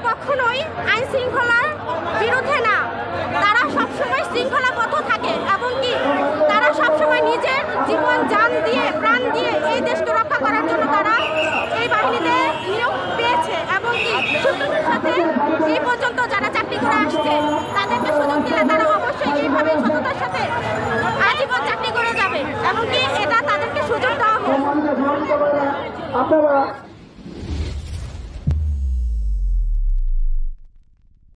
কখনোই আইন শৃঙ্খলার বিরুদ্ধে না, তারা সবসময় শৃঙ্খলাবদ্ধ থাকে এবং কি তারা সবসময় নিজের জীবন জান দিয়ে প্রাণ দিয়ে এই দেশকে রক্ষা করার জন্য তারা এই বাহিনীতে নিয়োগ পেয়েছে এবং কি সূত্রতার সাথে এই পর্যন্ত যারা চাকরি করে আসছে তাদেরকে সুযোগ দিলে তারা অবশ্যই এইভাবে সততার সাথে আজীবন চাকরি করে যাবে এবং কি এটা তাদেরকে সুযোগ দেওয়া হোক।